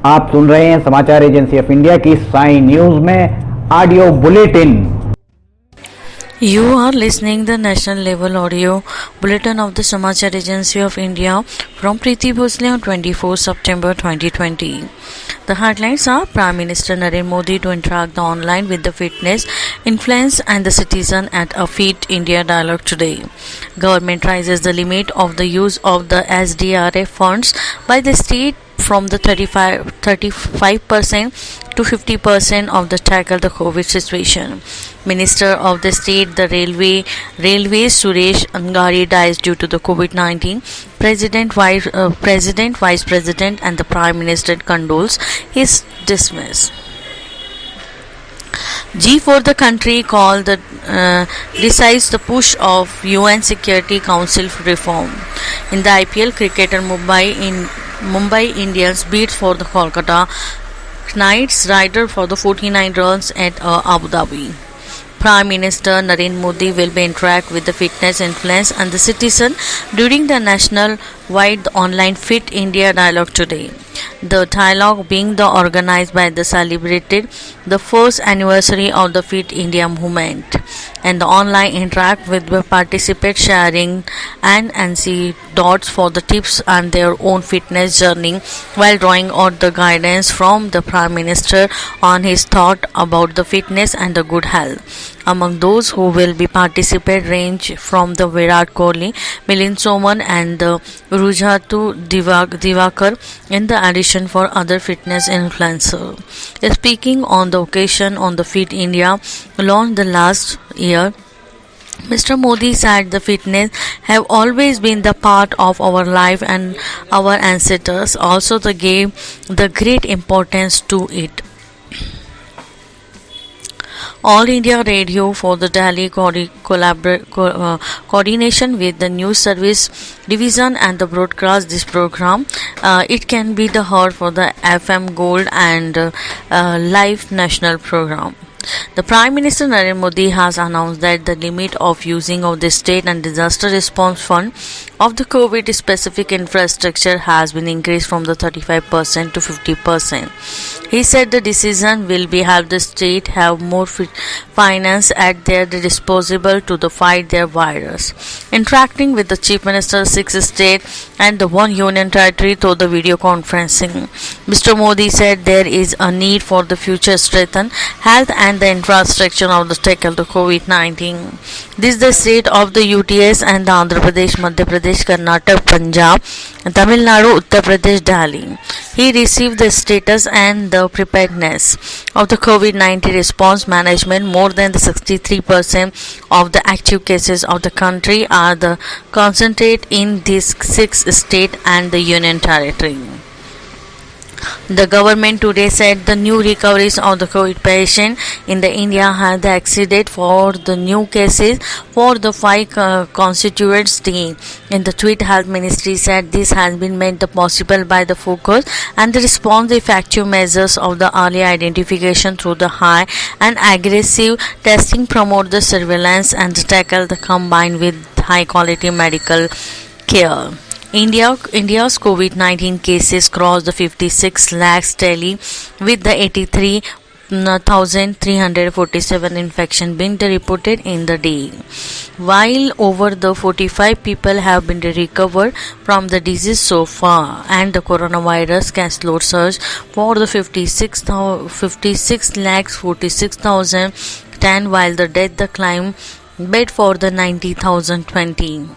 आप सुन रहे हैं समाचार एजेंसी ऑफ इंडिया की साई न्यूज में audio bulletin. You are listening the national level audio bulletin of the Samachar Agency of India from Preeti Bhosle on 24 September 2020. The headlines are Prime Minister Narendra Modi to interact online with the fitness, influence and the citizen at a Fit India dialogue today. Government raises the limit of the use of the SDRF funds by the state from the 35% to 50% of the tackle the COVID situation. Minister of the State, the Railways Suresh Angari dies due to the COVID-19. President, Vice President, and the Prime Minister condoles his dismiss. G for the country called the decides the push of UN Security Council reform. In the IPL, cricketer Mumbai Indians beat for the Kolkata Knights Rider for the 49 runs at Abu Dhabi. Prime Minister Narendra Modi will be interact with the fitness, influence and the citizen during the national-wide online Fit India dialogue today. The dialogue being organized by the celebrated the first anniversary of the Fit India movement, and the online interact with the participants sharing and anecdotes for the tips and their own fitness journey while drawing out the guidance from the Prime Minister on his thought about the fitness and the good health. Among those who will be participate range from the Virat Kohli, Milind Soman and the Rujatu Divakar, in the addition for other fitness influencers. Speaking on the occasion on the Fit India launched the last year, Mr. Modi said the fitness have always been the part of our life and our ancestors also they gave the great importance to it. All India Radio for the Delhi coordination with the News Service Division and the broadcast this program. It can be the heard for the FM Gold and live national program. The Prime Minister Narendra Modi has announced that the limit of using of the state and disaster response fund of the COVID specific infrastructure has been increased from the 35% to 50%. He said the decision will be have the state have more finance at their disposal to fight their virus. Interacting with the Chief Minister, 6 states and the 1 union territory through the video conferencing, Mr. Modi said there is a need for the future strengthen health and the infrastructure of the tackle the COVID-19. This is the state of the UTS and the Andhra Pradesh, Madhya Pradesh, Karnataka, Punjab, Tamil Nadu, Uttar Pradesh, Delhi. He received the status and the preparedness of the COVID-19 response management. More than the 63% of the active cases of the country are the concentrated in these 6 states and the union territory. The government today said the new recoveries of the COVID patient in the India had exceeded for the new cases for the 5 constituent days. In the tweet, Health Ministry said this has been made possible by the focus and the response effective measures of the early identification through the high and aggressive testing promote the surveillance and tackle the combined with high quality medical care. India's COVID-19 cases crossed the 56 lakhs tally with the 83,347 infections being reported in the day, while over the 45 people have been recovered from the disease so far, and the coronavirus caseload surged for the 56 lakhs 46,010 while the death climb bed for the 90,020.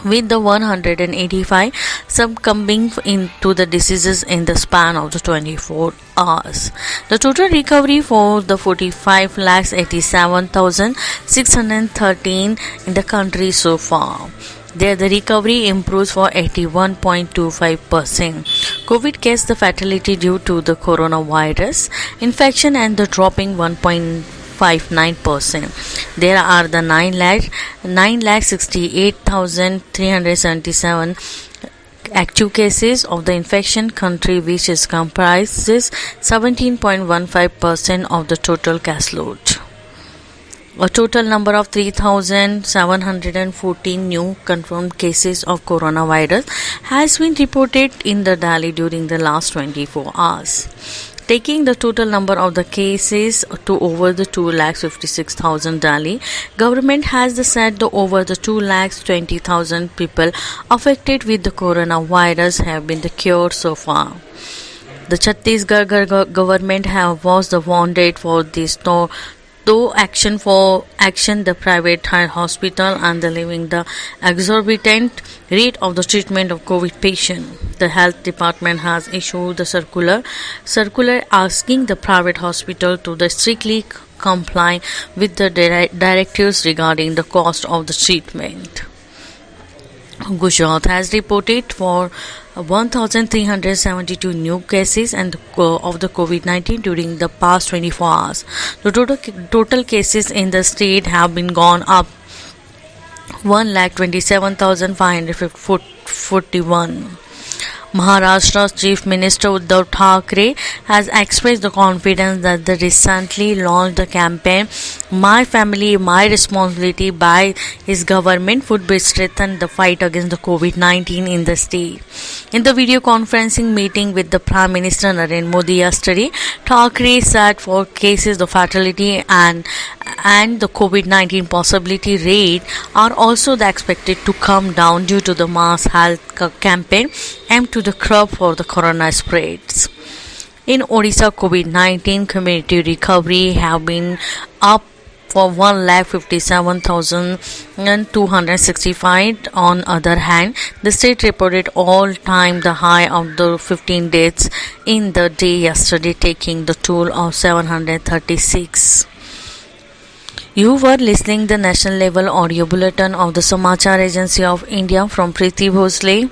With the 185 succumbing into the diseases in the span of the 24 hours. The total recovery for the 45 lakhs 87,613 in the country so far. There the recovery improves for 81.25%. COVID case the fatality due to the coronavirus infection and the dropping 1.59%. There are the 9,68,377 active cases of the infection country, which is comprises 17.15% of the total caseload. A total number of 3,714 new confirmed cases of coronavirus has been reported in the Delhi during the last 24 hours, taking the total number of the cases to over the 2,56,000. Delhi government has said the over the 2,20,000 people affected with the coronavirus have been cured so far. The Chhattisgarh government was the wanted for this though action the private hospital and leaving the exorbitant rate of the treatment of COVID patient. The health department has issued the circular asking the private hospital to strictly comply with the directives regarding the cost of the treatment. Gujarat has reported for 1,372 new cases of the COVID-19 during the past 24 hours. The total cases in the state have been gone up 1,27,541. Maharashtra's Chief Minister Uddhav Thackeray has expressed the confidence that the recently launched campaign My Family, My Responsibility by his government would be strengthen the fight against the COVID-19 in the state. In the video conferencing meeting with the Prime Minister Narendra Modi yesterday, Thackeray said for cases the fatality and the COVID-19 possibility rate are also expected to come down due to the mass health campaign aimed to the curb for the corona spreads. In Odisha, COVID-19 community recovery have been up for 1,57,265. On other hand, the state reported all-time the high of the 15 deaths in the day yesterday, taking the toll of 736. You were listening the national level audio bulletin of the Samachar Agency of India from Preeti Bhosle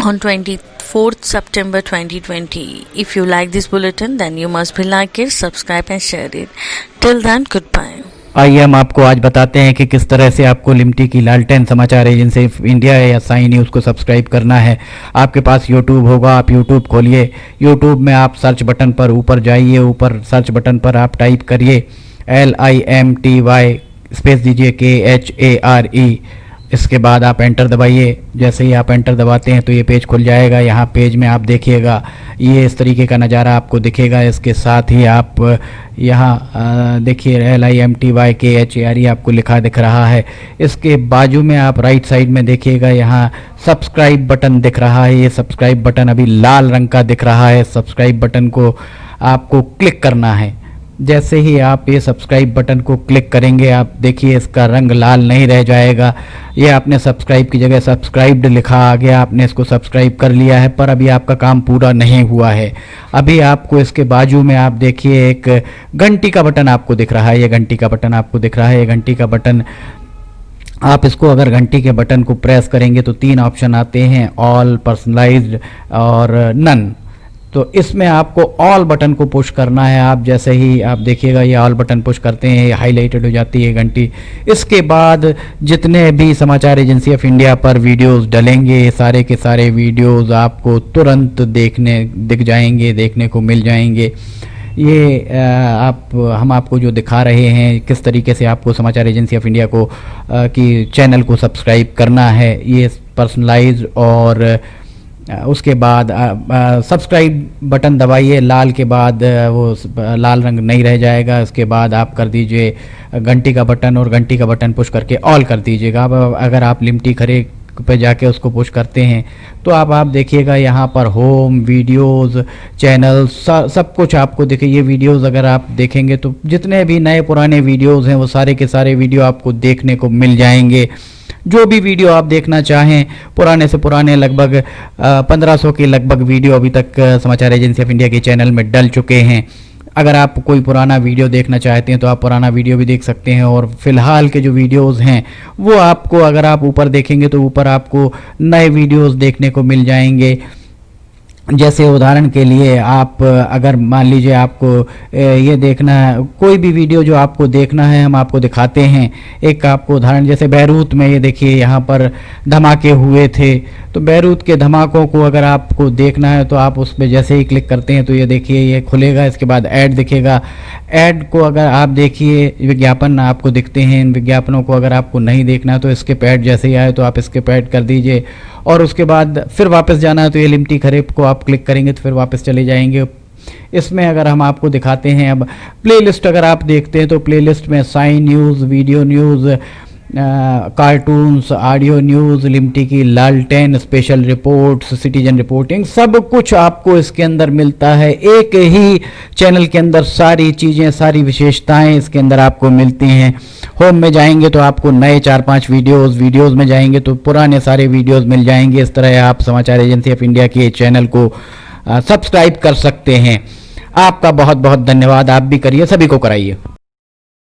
on 24th September 2020. If you like this bulletin, then you must be like it, subscribe and share it. Till then, goodbye. आइए हम आपको आज बताते हैं कि किस तरह से आपको लिमटी की लालटेन समाचार एजेंसी इंडिया या साई न्यूज़ को सब्सक्राइब करना है। आपके पास यूट्यूब होगा, आप यूट्यूब खोलिए। यूट्यूब में आप सर्च बटन पर ऊपर जाइए, ऊपर सर्च बटन पर आप टाइप करिए LIMTY स्पेस दीजिए KHARE। इसके बाद आप एंटर दबाइए। जैसे ही आप एंटर दबाते हैं तो ये पेज खुल जाएगा। यहाँ पेज में आप देखिएगा ये इस तरीके का नज़ारा आपको दिखेगा। इसके साथ ही आप यहाँ देखिए LIMTY KHARE आपको लिखा दिख रहा है। इसके बाजू में आप राइट साइड में देखिएगा यहाँ सब्सक्राइब बटन दिख रहा है। ये सब्सक्राइब बटन अभी लाल रंग का दिख रहा है। सब्सक्राइब बटन को आपको क्लिक करना है। जैसे ही आप ये सब्सक्राइब बटन को क्लिक करेंगे आप देखिए इसका रंग लाल नहीं रह जाएगा। ये आपने सब्सक्राइब की जगह सब्सक्राइब्ड लिखा आ गया, आपने इसको सब्सक्राइब कर लिया है, पर अभी आपका काम पूरा नहीं हुआ है। अभी आपको इसके बाजू में आप देखिए एक घंटी का बटन आपको दिख रहा है। ये घंटी का बटन आपको दिख रहा है। ये घंटी का बटन आप इसको अगर घंटी के बटन को प्रेस करेंगे तो 3 ऑप्शन आते हैं, ऑल, पर्सनलाइज्ड और नन। तो इसमें आपको ऑल बटन को पुश करना है। आप जैसे ही आप देखिएगा ये ऑल बटन पुश करते हैं, ये हाईलाइटेड हो जाती है घंटी। इसके बाद जितने भी समाचार एजेंसी ऑफ इंडिया पर वीडियोस डलेंगे सारे के सारे वीडियोस आपको तुरंत दिख जाएंगे, देखने को मिल जाएंगे। ये हम आपको जो दिखा रहे हैं किस तरीके से आपको समाचार एजेंसी ऑफ इंडिया को की चैनल को सब्सक्राइब करना है। ये पर्सनलाइज्ड और उसके बाद सब्सक्राइब बटन दबाइए, लाल के बाद वो लाल रंग नहीं रह जाएगा। इसके बाद आप कर दीजिए घंटी का बटन और घंटी का बटन पुश करके ऑल कर दीजिएगा। अब अगर आप लिमटी खरे पे जाके उसको पुश करते हैं तो आप देखिएगा यहाँ पर होम, वीडियोस, चैनल सब कुछ आपको दिखे। ये वीडियोस अगर आप देखेंगे तो जितने भी नए पुराने वीडियोस हैं वो सारे के सारे वीडियो आपको देखने को मिल जाएंगे। जो भी वीडियो आप देखना चाहें, पुराने से पुराने लगभग 1500 के लगभग वीडियो अभी तक समाचार एजेंसी ऑफ इंडिया के चैनल में डल चुके हैं। अगर आप कोई पुराना वीडियो देखना चाहते हैं तो आप पुराना वीडियो भी देख सकते हैं। और फिलहाल के जो वीडियोस हैं वो आपको अगर आप ऊपर देखेंगे तो ऊपर आपको नए वीडियोस देखने को मिल जाएंगे। जैसे उदाहरण के लिए आप अगर मान लीजिए आपको ये देखना है, कोई भी वीडियो जो आपको देखना है हम आपको दिखाते हैं। एक आपको उदाहरण जैसे बैरूत में, ये देखिए यहाँ पर धमाके हुए थे, तो बैरूत के धमाकों को अगर आपको देखना है तो आप उस पर जैसे ही क्लिक करते हैं तो ये देखिए ये खुलेगा, इसके बाद ऐड दिखेगा। ऐड को अगर आप देखिए, विज्ञापन आपको दिखते हैं, इन विज्ञापनों को अगर आपको नहीं देखना है तो स्किप ऐड जैसे ही आए तो आप स्किप ऐड कर दीजिए, और उसके बाद फिर वापस जाना है तो ये लिमटी खरीफ को आप क्लिक करेंगे तो फिर वापस चले जाएंगे। इसमें अगर हम आपको दिखाते हैं, अब प्लेलिस्ट अगर आप देखते हैं तो प्लेलिस्ट में sign news, video news, cartoons, audio news, Limti की लालटेन, स्पेशल रिपोर्ट्स, सिटीजन रिपोर्टिंग, सब कुछ आपको इसके अंदर मिलता है। एक ही चैनल के अंदर सारी चीज़ें, सारी विशेषताएं इसके अंदर आपको मिलती हैं। होम में जाएंगे तो आपको नए 4-5 वीडियोज़ में जाएंगे तो पुराने सारे वीडियोज़ मिल जाएंगे। इस तरह आप समाचार एजेंसी ऑफ इंडिया के चैनल को सब्सक्राइब कर सकते हैं। आपका बहुत बहुत धन्यवाद। आप भी करिए, सभी को कराइए।